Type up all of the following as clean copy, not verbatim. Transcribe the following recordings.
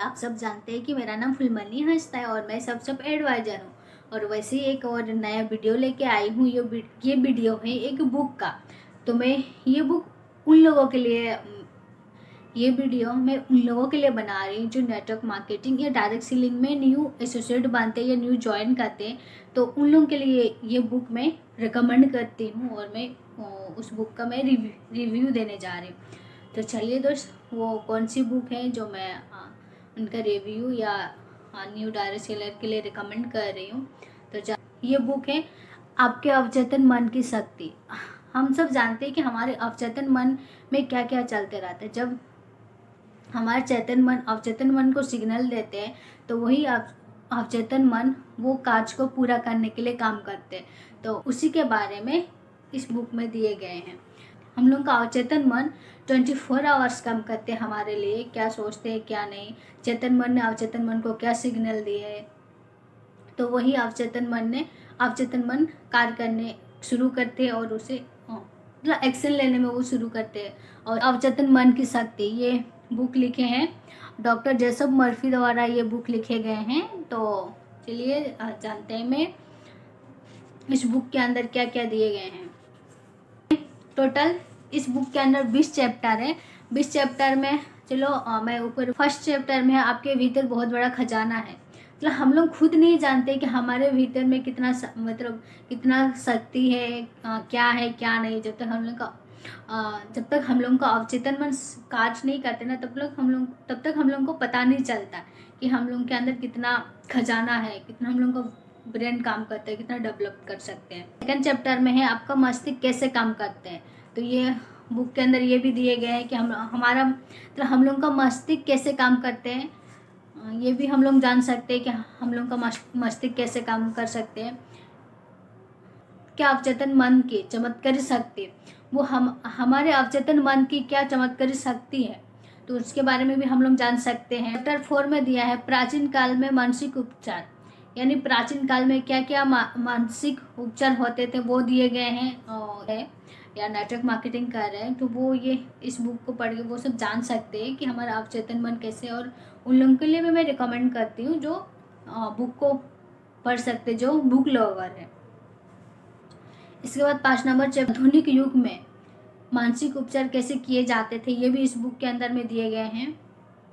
आप सब जानते हैं कि मेरा नाम फुलमनी हंसता है और मैं सब एडवाइज़र हूँ। और वैसे ही एक और नया वीडियो लेके आई हूँ। ये वीडियो है एक बुक का। तो मैं ये बुक उन लोगों के लिए ये वीडियो मैं उन लोगों के लिए बना रही हूँ जो नेटवर्क मार्केटिंग या डायरेक्ट सेलिंग में न्यू एसोसिएट बनते हैं या न्यू ज्वाइन करते हैं। तो उन लोगों के लिए ये बुक मैं रिकमेंड करती हूँ और मैं उस बुक का मैं रिव्यू देने जा रही हूँ। तो चलिए दोस्त, वो कौन सी बुक है जो मैं उनका रिव्यू या न्यू डायरेक्ट सेलर के लिए रिकमेंड कर रही हूँ। तो ये बुक है आपके अवचेतन मन की शक्ति। हम सब जानते हैं कि हमारे अवचेतन मन में क्या क्या चलते रहता है। जब हमारे अवचेतन मन को सिग्नल देते हैं तो वही अवचेतन मन वो कार्य को पूरा करने के लिए काम करते हैं। तो उसी के बारे में इस बुक में दिए गए हैं। हम लोग का अवचेतन मन 24 आवर्स काम करते हैं हमारे लिए, क्या सोचते हैं क्या नहीं, चेतन मन ने अवचेतन मन को क्या सिग्नल दिए है। तो वही अवचेतन मन कार्य करने शुरू करते हैं और उसे मतलब एक्शन लेने में वो शुरू करते हैं। और अवचेतन मन की शक्ति ये बुक लिखे हैं डॉक्टर जेसप मर्फी द्वारा, ये बुक लिखे गए हैं। तो चलिए जानते हैं मैं इस बुक के अंदर क्या क्या दिए गए हैं। टोटल इस बुक के अंदर 20 चैप्टर है। 20 चैप्टर में चलो मैं ऊपर फर्स्ट चैप्टर में आपके भीतर बहुत बड़ा खजाना है। मतलब हम लोग खुद नहीं जानते कि हमारे भीतर में कितना शक्ति है, क्या है क्या नहीं। जब तक हम लोग का अवचेतन मन कार्य नहीं करते ना तब तक हम लोग को पता नहीं चलता कि हम लोग के अंदर कितना खजाना है, कितना हम लोग का ब्रेन काम करता है, कितना डेवलप कर सकते हैं। सेकंड चैप्टर में है आपका मस्तिष्क कैसे काम करते हैं। तो ये बुक के अंदर ये भी दिए गए हैं कि हम लोग का मस्तिष्क कैसे काम करते हैं। ये भी हम लोग जान सकते हैं कि हम लोग का मस्तिष्क कैसे काम कर सकते हैं। क्या अवचेतन मन की चमत्कारी शक्ति, वो हमारे अवचेतन मन की क्या चमत्कारी शक्ति है, तो उसके बारे में भी हम लोग जान सकते हैं। चैप्टर 4 में दिया है प्राचीन काल में मानसिक उपचार, यानी प्राचीन काल में क्या क्या मानसिक उपचार होते थे वो दिए गए हैं। या नेटवर्क मार्केटिंग कर रहे हैं तो वो ये इस बुक को पढ़ के वो सब जान सकते हैं कि हमारा अवचेतन मन कैसे। और उन लोगों के लिए भी मैं रिकमेंड करती हूँ जो बुक को पढ़ सकते, जो बुक लवर है। इसके बाद 5 नंबर चैप्टर आधुनिक युग में मानसिक उपचार कैसे किए जाते थे, ये भी इस बुक के अंदर में दिए गए हैं।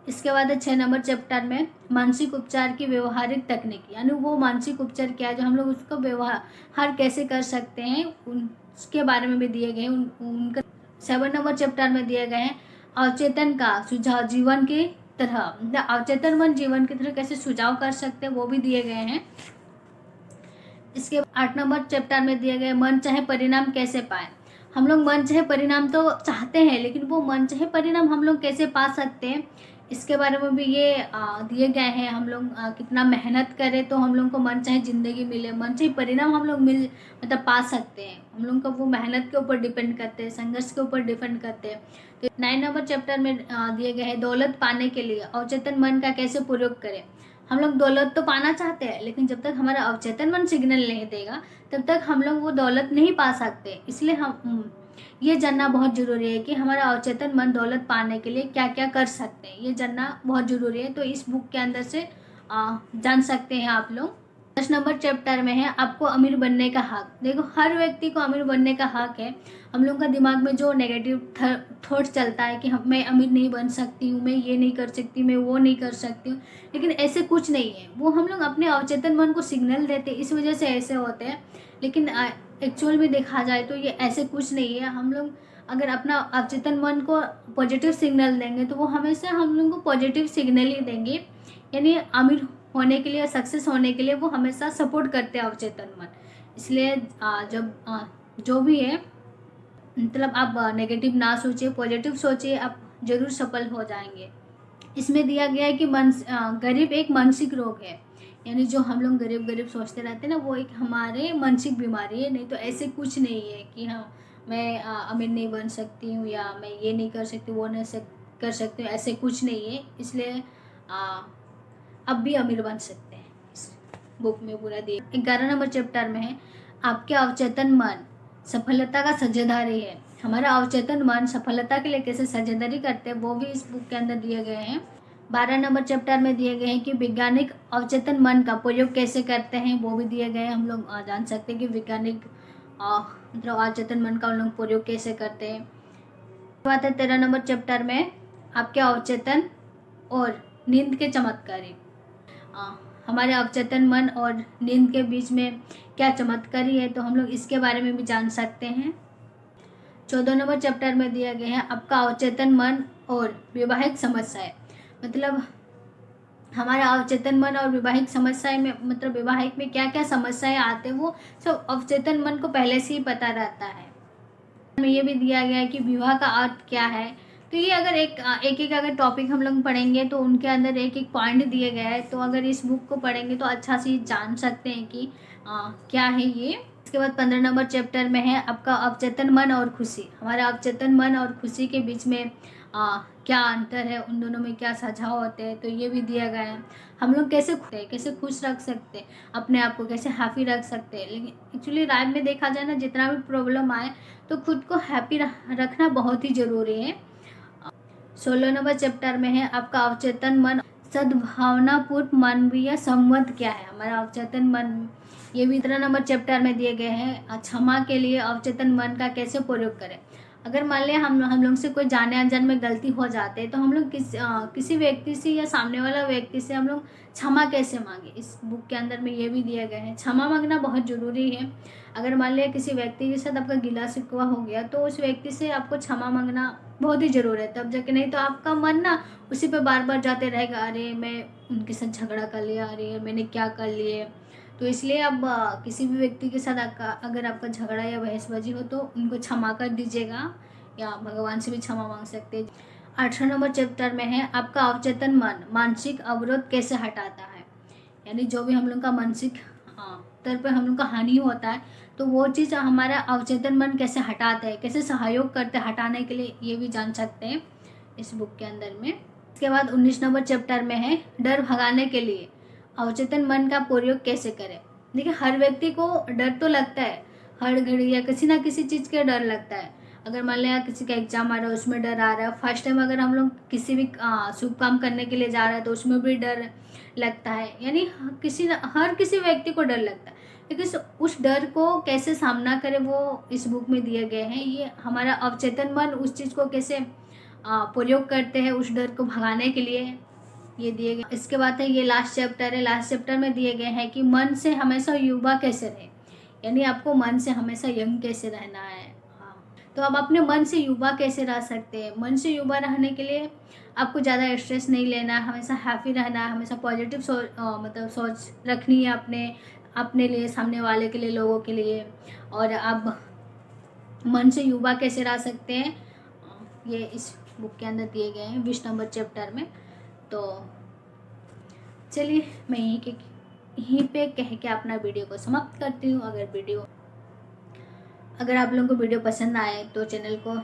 इसके बाद 6 नंबर चैप्टर में मानसिक उपचार की व्यवहारिक तकनीक, यानी वो मानसिक उपचार क्या है जो हम लोग उसका व्यवहार कैसे कर सकते हैं उसके बारे में भी दिए गए हैं। उनका 7 नंबर चैप्टर में दिए गए हैं अवचेतन का सुझाव जीवन की तरह, अवचेतन मन जीवन की तरह कैसे सुझाव कर सकते हैं वो भी दिए गए हैं। इसके 8 नंबर चैप्टर में दिए गए मन चाहे परिणाम कैसे पाए। हम लोग मन चाहे परिणाम तो चाहते हैं, लेकिन वो मन चाहे परिणाम हम लोग कैसे पा सकते हैं इसके बारे में भी ये दिए गए हैं। हम लोग कितना मेहनत करें तो हम लोग को मन चाहे ज़िंदगी मिले, मन चाहे परिणाम हम लोग पा सकते हैं। हम लोग का वो मेहनत के ऊपर डिपेंड करते हैं, संघर्ष के ऊपर डिपेंड करते हैं। तो 9 नंबर चैप्टर में दिए गए हैं दौलत पाने के लिए अवचेतन मन का कैसे प्रयोग करें। हम लोग दौलत तो पाना चाहते हैं, लेकिन जब तक हमारा अवचेतन मन सिग्नल नहीं देगा तब तक हम लोग वो दौलत नहीं पा सकते। इसलिए हम ये जानना बहुत ज़रूरी है कि हमारा अवचेतन मन दौलत पाने के लिए क्या क्या कर सकते हैं, ये जानना बहुत ज़रूरी है। तो इस बुक के अंदर से जान सकते हैं आप लोग। 10 नंबर चैप्टर में है आपको अमीर बनने का हक। देखो, हर व्यक्ति को अमीर बनने का हक है। हम लोग का दिमाग में जो नेगेटिव थॉट चलता है कि मैं अमीर नहीं बन सकती हूँ, मैं ये नहीं कर सकती, मैं वो नहीं कर सकती हूँ, लेकिन ऐसे कुछ नहीं है। वो हम लोग अपने अवचेतन मन को सिग्नल देते, इस वजह से ऐसे होते हैं। लेकिन एक्चुअल में देखा जाए तो ये ऐसे कुछ नहीं है। हम लोग अगर अपना अवचेतन मन को पॉजिटिव सिग्नल देंगे तो वो हमेशा हम लोग को पॉजिटिव सिग्नल ही देंगे। यानी अमीर होने के लिए, सक्सेस होने के लिए वो हमेशा सपोर्ट करते हैं अवचेतन मन। इसलिए जब जो भी है मतलब आप नेगेटिव ना सोचिए, पॉजिटिव सोचिए, आप जरूर सफल हो जाएंगे। इसमें दिया गया है कि गरीब एक मानसिक रोग है, यानी जो हम लोग गरीब सोचते रहते हैं ना, वो एक हमारे मानसिक बीमारी है। नहीं तो ऐसे कुछ नहीं है कि हाँ मैं अमीर नहीं बन सकती हूँ या मैं ये नहीं कर सकती, वो नहीं कर सकती हूँ, ऐसे कुछ नहीं है। इसलिए अब भी अमीर बन सकते हैं। इस बुक में पूरा दिया। 11 नंबर चैप्टर में है आपके अवचेतन मन सफलता का साझेदारी है। हमारा अवचेतन मन सफलता के लिए कैसे साझेदारी करते हैं वो भी इस बुक के अंदर दिए गए हैं। 12 नंबर चैप्टर में दिए गए हैं कि वैज्ञानिक अवचेतन मन का प्रयोग कैसे करते हैं, वो भी दिए गए हैं। हम लोग जान सकते हैं कि वैज्ञानिक मतलब अवचेतन मन का उन लोग प्रयोग कैसे करते हैं। बात है 13 नंबर चैप्टर में आपके अवचेतन और नींद के चमत्कारी। हमारे अवचेतन मन और नींद के बीच में क्या चमत्कारी है, तो हम लोग इसके बारे में भी जान सकते हैं। 14 नंबर चैप्टर में दिया गया है आपका अवचेतन मन और वैवाहिक समस्याएं। मतलब हमारा अवचेतन मन और वैवाहिक समस्याएं में, मतलब वैवाहिक में क्या क्या समस्याएं आते हैं वो सब अवचेतन मन को पहले से ही पता रहता है। में ये भी दिया गया है कि विवाह का अर्थ क्या है। तो ये अगर एक अगर टॉपिक हम लोग पढ़ेंगे तो उनके अंदर एक एक पॉइंट दिए गए हैं, तो अगर इस बुक को पढ़ेंगे तो अच्छा से जान सकते हैं कि क्या है ये। इसके बाद 15 नंबर चैप्टर में है आपका अवचेतन मन और खुशी। हमारा अवचेतन मन और खुशी के बीच में क्या अंतर है, उन दोनों में क्या साझा होते हैं, तो ये भी दिया गया है। हम लोग कैसे खुश रख सकते हैं अपने आप को, कैसे हैप्पी रख सकते हैं। लेकिन एक्चुअली लाइफ में देखा जाए ना, जितना भी प्रॉब्लम आए तो खुद को हैप्पी रखना बहुत ही ज़रूरी है। 16 नंबर चैप्टर में है आपका अवचेतन मन सद्भावनापूर्ण मानवीय संवाद क्या है। हमारा अवचेतन मन, ये भी 13 नंबर चैप्टर में दिए गए हैं। क्षमा के लिए अवचेतन मन का कैसे प्रयोग करें। अगर मान लिया हम लोग से कोई जाने अनजान में गलती हो जाते हैं तो हम लोग किसी व्यक्ति से या सामने वाला व्यक्ति से हम लोग क्षमा कैसे मांगे, इस बुक के अंदर में ये भी दिया गया है। क्षमा मांगना बहुत ज़रूरी है। अगर मान लिया किसी व्यक्ति के साथ आपका गिला शिकवा हो गया तो उस व्यक्ति से आपको क्षमा मांगना बहुत ही ज़रूरी है, तब जाके, नहीं तो आपका मन ना उसी पे बार बार जाते रहेगा, अरे मैं उनके साथ झगड़ा कर लिया, अरे मैंने क्या कर लिए। तो इसलिए अब किसी भी व्यक्ति के साथ अगर आपका झगड़ा या बहसबाजी हो तो उनको क्षमा कर दीजिएगा, या भगवान से भी क्षमा मांग सकते हैं। 18 नंबर चैप्टर में है आपका अवचेतन मन मानसिक अवरोध कैसे हटाता है। यानी जो भी हम लोग का मानसिक स्तर पर हम लोग का हानि होता है तो वो चीज़ हमारा अवचेतन मन कैसे हटाता है, कैसे सहयोग करते हैं हटाने के लिए, ये भी जान सकते हैं इस बुक के अंदर में। इसके बाद 19 नंबर चैप्टर में है डर भगाने के लिए अवचेतन मन का प्रयोग कैसे करें। देखिए, हर व्यक्ति को डर तो लगता है, हर घड़ी या किसी ना किसी चीज़ का डर लगता है। अगर मान लिया किसी का एग्जाम आ रहा है उसमें डर आ रहा है, फर्स्ट टाइम अगर हम लोग किसी भी शुभ काम करने के लिए जा रहे हैं तो उसमें भी डर लगता है। यानी हर किसी व्यक्ति को डर लगता है, लेकिन उस डर को कैसे सामना करें वो इस बुक में दिए गए हैं। ये हमारा अवचेतन मन उस चीज़ को कैसे प्रयोग करते हैं उस डर को भगाने के लिए, ये दिए गए। इसके बाद है ये लास्ट चैप्टर है। लास्ट चैप्टर में दिए गए हैं कि मन से हमेशा युवा कैसे रहे। यानी आपको मन से हमेशा यंग कैसे रहना है। तो आप अपने मन से युवा कैसे रह सकते हैं। मन से युवा रहने के लिए आपको ज़्यादा स्ट्रेस नहीं लेना है, हमेशा हैप्पी रहना है, हमेशा पॉजिटिव सोच रखनी है अपने लिए, सामने वाले के लिए, लोगों के लिए। और आप मन से युवा कैसे रह सकते हैं ये इस बुक के अंदर दिए गए हैं 20 नंबर चैप्टर में। तो चलिए मैं यहीं पे कह के अपना वीडियो को समाप्त करती हूँ। अगर आप लोगों को वीडियो पसंद आए तो चैनल को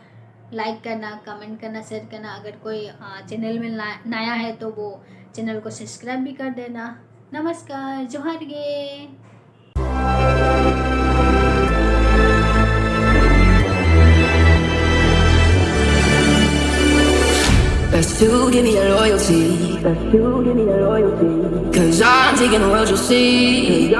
लाइक करना, कमेंट करना, शेयर करना। अगर कोई चैनल में नया है तो वो चैनल को सब्सक्राइब भी कर देना। नमस्कार, जोहार गे। Best to give me your loyalty. Cause I'm taking the world, you'll see.